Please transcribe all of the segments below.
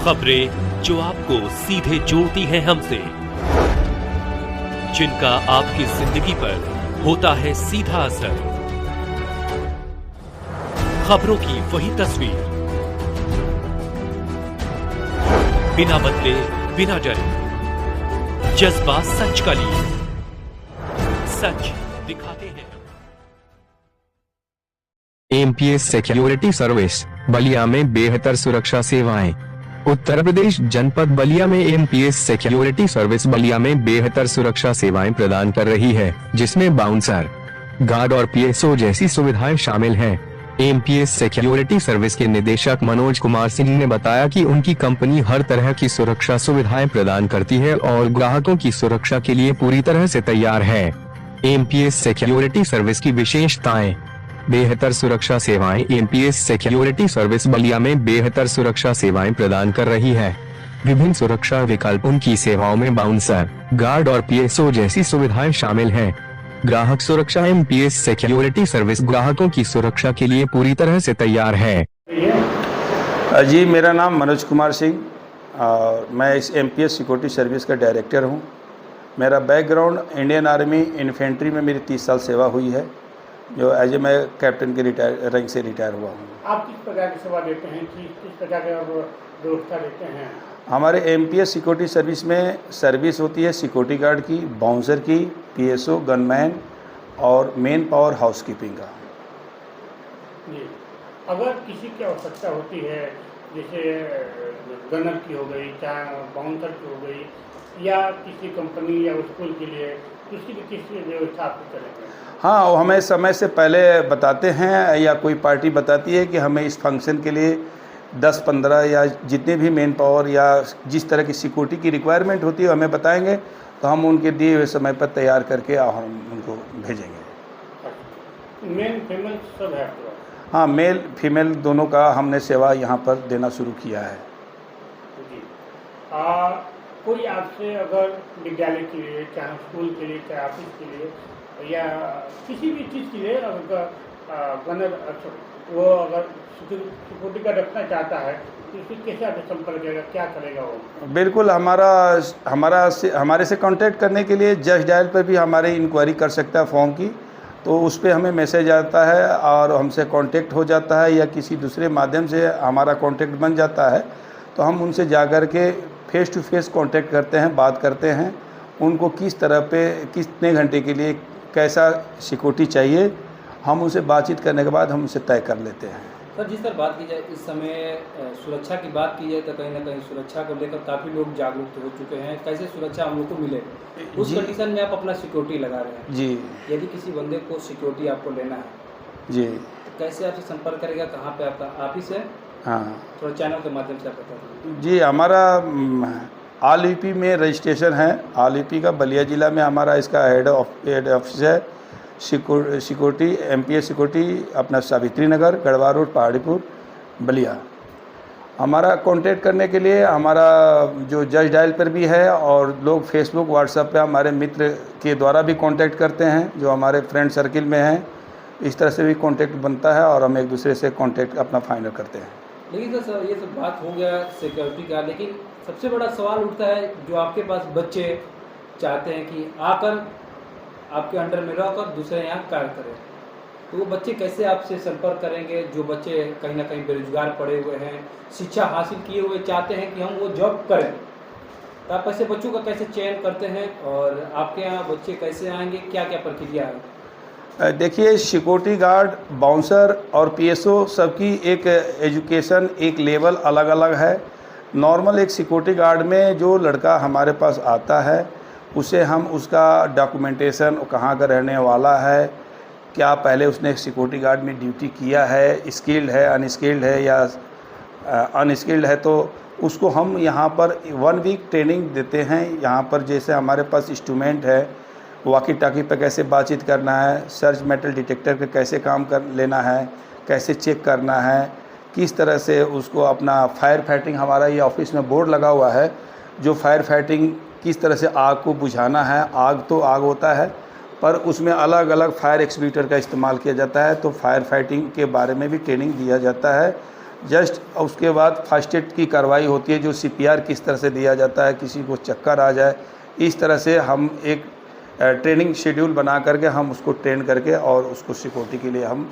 खबरें जो आपको सीधे जोड़ती हैं हमसे, जिनका आपकी जिंदगी पर होता है सीधा असर। खबरों की वही तस्वीर, बिना बदले बिना डरे, जज्बा सच का लिए, सच दिखाते हैं। एमपीएस सिक्योरिटी सर्विस बलिया में बेहतर सुरक्षा सेवाएं। उत्तर प्रदेश जनपद बलिया में एमपीएस सिक्योरिटी सर्विस बलिया में बेहतर सुरक्षा सेवाएं प्रदान कर रही है, जिसमें बाउंसर, गार्ड और पीएसओ जैसी सुविधाएं शामिल हैं। एमपीएस सिक्योरिटी सर्विस के निदेशक मनोज कुमार सिंह ने बताया कि उनकी कंपनी हर तरह की सुरक्षा सुविधाएं प्रदान करती है और ग्राहकों की सुरक्षा के लिए पूरी तरह से तैयार है। एमपीएस सिक्योरिटी सर्विस की विशेषताएं: बेहतर सुरक्षा सेवाएं। एमपीएस सिक्योरिटी सर्विस बलिया में बेहतर सुरक्षा सेवाएं प्रदान कर रही है। विभिन्न सुरक्षा विकल्प। उनकी सेवाओं में बाउंसर, गार्ड और पीएसओ जैसी सुविधाएं शामिल हैं। ग्राहक सुरक्षा। एमपीएस सिक्योरिटी सर्विस ग्राहकों की सुरक्षा के लिए पूरी तरह से तैयार है। जी, मेरा नाम मनोज कुमार सिंह और मैं इस एमपीएस सिक्योरिटी सर्विस का डायरेक्टर हूं। मेरा बैकग्राउंड इंडियन आर्मी इन्फेंट्री में मेरी 30 साल सेवा हुई है, जो एज ए मैं कैप्टन के रैंक से रिटायर हुआ हूँ। आप किस प्रकार की सेवा देते हैं, किस प्रकार की व्यवस्था देते हैं? हमारे एमपीएस सिक्योरिटी सर्विस में सर्विस होती है सिक्योरिटी गार्ड की, बाउंसर की, पीएसओ, गनमैन और मेन पावर हाउसकीपिंग का। जी, अगर किसी की आवश्यकता होती है, जैसे गनर की हो गई, चाहे बाउंसर की हो गई, या किसी कंपनी या स्कूल के लिए, तो उसकी किस व्यवस्था आप करेंगे? हाँ, वो हमें समय से पहले बताते हैं या कोई पार्टी बताती है कि हमें इस फंक्शन के लिए 10-15 या जितने भी मेन पावर या जिस तरह की सिक्योरिटी की रिक्वायरमेंट होती है हमें बताएंगे, तो हम उनके दिए हुए समय पर तैयार करके हम उनको भेजेंगे। मेल फीमेल सब है? हाँ, मेल फीमेल दोनों का हमने सेवा यहाँ पर देना शुरू किया है। जी, कोई आपसे अगर विद्यालय के लिए, चाहे स्कूल के लिए, चाहे ऑफिस के लिए या किसी भी चीज़ के लिए अगर गनर वो अगर सिक्योरिटी का रखना चाहता है, तो उससे कैसे आप संपर्क करेगा, क्या करेगा वो? बिल्कुल, हमारे से कांटेक्ट करने के लिए जस्ट डायल पर भी हमारी इंक्वायरी कर सकता है फॉर्म की, तो उस पर हमें मैसेज आता है और हमसे कांटेक्ट हो जाता है, या किसी दूसरे माध्यम से हमारा कांटेक्ट बन जाता है, तो हम उनसे जाकर के फेस टू फेस कांटेक्ट करते हैं, बात करते हैं, उनको किस तरह पे कितने घंटे के लिए कैसा सिक्योरिटी चाहिए, हम उनसे बातचीत करने के बाद हम उनसे तय कर लेते हैं। सर, जिस तरह बात की जाए इस समय सुरक्षा की बात की जाए तो कहीं ना कहीं सुरक्षा को लेकर काफ़ी लोग जागरूक हो चुके हैं। कैसे सुरक्षा हम लोग को मिले, उस कंडीशन में आप अपना सिक्योरिटी लगा रहे हैं जी। यदि किसी बंदे को सिक्योरिटी आपको लेना है जी, तो कैसे आपसे संपर्क करेगा, कहाँ पे आपका ऑफिस है? हाँ, थोड़ा चैनल के माध्यम से आप बता दीजिए। जी, हमारा ऑल यूपी में रजिस्ट्रेशन है। ऑल यूपी का बलिया ज़िला में हमारा इसका हेड ऑफिस है। सिक्योरिटी एमपीएस सिक्योरिटी अपना सावित्री नगर, गढ़वा रोड, पहाड़ीपुर, बलिया। हमारा कांटेक्ट करने के लिए हमारा जो जस्ट डायल पर भी है, और लोग फेसबुक, व्हाट्सएप पे हमारे मित्र के द्वारा भी कांटेक्ट करते हैं, जो हमारे फ्रेंड सर्किल में हैं। इस तरह से भी कांटेक्ट बनता है और हम एक दूसरे से कांटेक्ट अपना फाइनल करते हैं। लेकिन सर, ये सब बात हो गया सिक्योरिटी का, लेकिन सबसे बड़ा सवाल उठता है, जो आपके पास बच्चे चाहते हैं कि आकर आपके अंडर में रहकर दूसरे यहाँ कार्य करें, तो वो बच्चे कैसे आपसे संपर्क करेंगे? जो बच्चे कहीं ना कहीं बेरोजगार पड़े हुए हैं, शिक्षा हासिल किए हुए, चाहते हैं कि हम वो जॉब करें, तो आप ऐसे बच्चों का कैसे चयन करते हैं और आपके यहाँ बच्चे कैसे आएंगे, क्या क्या प्रक्रिया है? देखिए, सिक्योरिटी गार्ड, बाउंसर और पीएसओ सबकी एक एजुकेशन, एक लेवल अलग अलग है। नॉर्मल एक सिक्योरिटी गार्ड में जो लड़का हमारे पास आता है, उसे हम उसका डॉक्यूमेंटेशन, कहाँ का रहने वाला है, क्या पहले उसने सिक्योरिटी गार्ड में ड्यूटी किया है, स्किल्ड है, अनस्किल्ड है, या अनस्किल्ड है, तो उसको हम यहाँ पर 1 वीक ट्रेनिंग देते हैं। यहाँ पर जैसे हमारे पास इंस्ट्रूमेंट है, वॉकी टॉकी पे कैसे बातचीत करना है, सर्च मेटल डिटेक्टर पे कैसे काम कर लेना है, कैसे चेक करना है, किस तरह से उसको अपना फायर फाइटिंग, हमारा ये ऑफिस में बोर्ड लगा हुआ है, जो फायर फाइटिंग किस तरह से आग को बुझाना है। आग तो आग होता है, पर उसमें अलग अलग फायर एक्सटिंग्विशर का इस्तेमाल किया जाता है, तो फायर फाइटिंग के बारे में भी ट्रेनिंग दिया जाता है। जस्ट उसके बाद फर्स्ट एड की कार्रवाई होती है, जो CPR किस तरह से दिया जाता है, किसी को चक्कर आ जाए, इस तरह से हम एक ट्रेनिंग शेड्यूल बना करके हम उसको ट्रेन करके और उसको सिक्योरिटी के लिए हम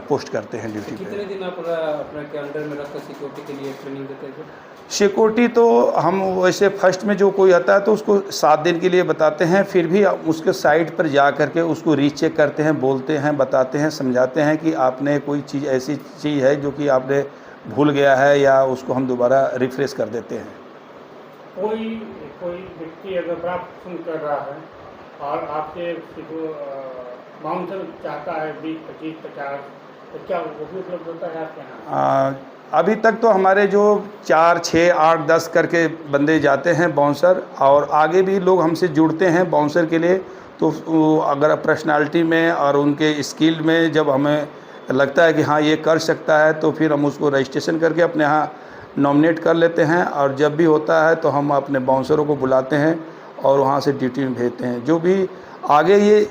पोस्ट करते हैं ड्यूटी पे। कितने दिन आप अपने के अंडर में रखकर सिक्योरिटी के लिए ट्रेनिंग देते हैं? सिक्योरिटी तो हम वैसे फर्स्ट में जो कोई आता है तो उसको 7 दिन के लिए बताते हैं, फिर भी उसके साइट पर जा करके उसको रीचेक करते हैं, बोलते हैं, बताते हैं, समझाते हैं कि आपने कोई चीज़ ऐसी चीज़ है जो कि आपने भूल गया है, या उसको हम दोबारा रिफ्रेश कर देते हैं। कोई व्यक्ति अगर प्राप्त कर रहा है और आपसे बाउंसर चाहता है 20, 25, 50, तो क्या वो भी उपलब्ध होता है आपके यहाँ? अभी तक तो हमारे जो 4, 6, 8, 10 करके बंदे जाते हैं बाउंसर, और आगे भी लोग हमसे जुड़ते हैं बाउंसर के लिए। तो अगर पर्सनालिटी में और उनके स्किल में जब हमें लगता है कि हाँ ये कर सकता है, तो फिर हम उसको रजिस्ट्रेशन करके अपने यहाँ नॉमिनेट कर लेते हैं, और जब भी होता है तो हम अपने बाउंसरों को बुलाते हैं और वहाँ से ड्यूटी में भेजते हैं। जो भी आगे ये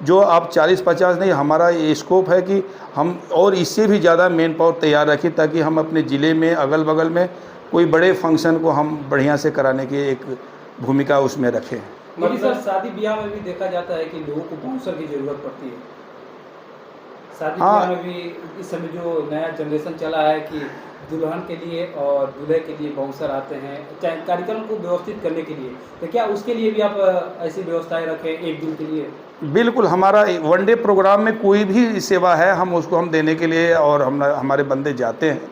जो आप 40-50 नहीं, हमारा ये स्कोप है कि हम और इससे भी ज़्यादा मैन पावर तैयार रखें, ताकि हम अपने ज़िले में अगल बगल में कोई बड़े फंक्शन को हम बढ़िया से कराने की एक भूमिका उसमें रखें। मतलब सर शादी ब्याह में भी देखा जाता है कि लोगों को बाउंसर की ज़रूरत पड़ती है। शादी ब्याह में भी इस समय जो नया जनरेशन चला है कि दुल्हन के लिए और दूल्हे के लिए बाउंसर आते हैं, चाहे कार्यक्रम को व्यवस्थित करने के लिए, तो क्या उसके लिए भी आप ऐसी व्यवस्थाएं रखें एक दिन के लिए? बिल्कुल, हमारा वन डे प्रोग्राम में कोई भी सेवा है हम उसको हम देने के लिए, और हमारे बंदे जाते हैं।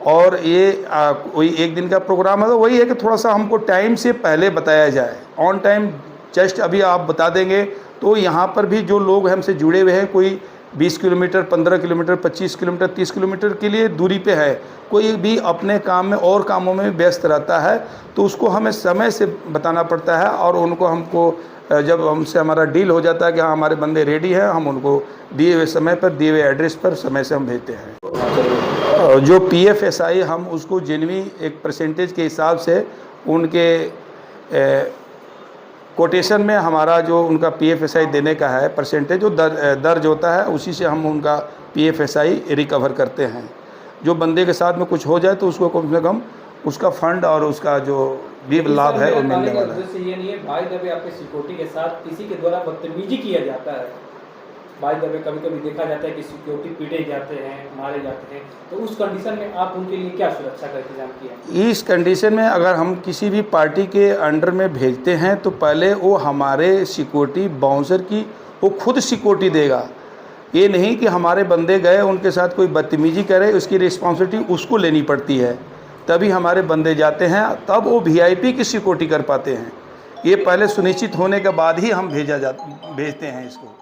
और ये कोई एक दिन का प्रोग्राम है तो वही है कि थोड़ा सा हमको टाइम से पहले बताया जाए, ऑन टाइम। जस्ट अभी आप बता देंगे तो यहाँ पर भी जो लोग हमसे जुड़े हुए हैं, कोई 20 किलोमीटर, 15 किलोमीटर, 25 किलोमीटर, 30 किलोमीटर के लिए दूरी पे है, कोई भी अपने काम में और कामों में व्यस्त रहता है, तो उसको हमें समय से बताना पड़ता है, और उनको हमको जब हमसे हमारा डील हो जाता है कि हाँ हमारे बंदे रेडी हैं, हम उनको दिए हुए समय पर, दिए हुए एड्रेस पर समय से हम भेजते हैं। जो PFSI हम उसको जेन्युइन एक परसेंटेज के हिसाब से उनके कोटेशन में हमारा जो उनका PFSI देने का है परसेंटेज जो दर्ज होता है, उसी से हम उनका PFSI रिकवर करते हैं। जो बंदे के साथ में कुछ हो जाए तो उसको कम से कम उसका फंड और उसका जो भी लाभ है वो मिलने वाला है। ये नहीं है भाई दबे आपके सिक्योरिटी के साथ किसी के द्वारा बदतमीजी किया जाता है, भाई दबे कभी कभी देखा जाता है कि सिक्योरिटी पीटे जाते हैं, मारे जाते हैं, तो उस कंडीशन में आप उनके लिए क्या सुरक्षा का इंतजाम किया? इस कंडीशन में अगर हम किसी भी पार्टी के अंडर में भेजते हैं तो पहले वो हमारे सिक्योरिटी बाउंसर की वो खुद सिक्योरिटी देगा। ये नहीं कि हमारे बंदे गए उनके साथ कोई बदतमीजी करे, उसकी रिस्पॉन्सिबिलिटी उसको लेनी पड़ती है, तभी हमारे बंदे जाते हैं, तब वो VIP की सिक्योरिटी कर पाते हैं। ये पहले सुनिश्चित होने के बाद ही हम भेजते हैं इसको।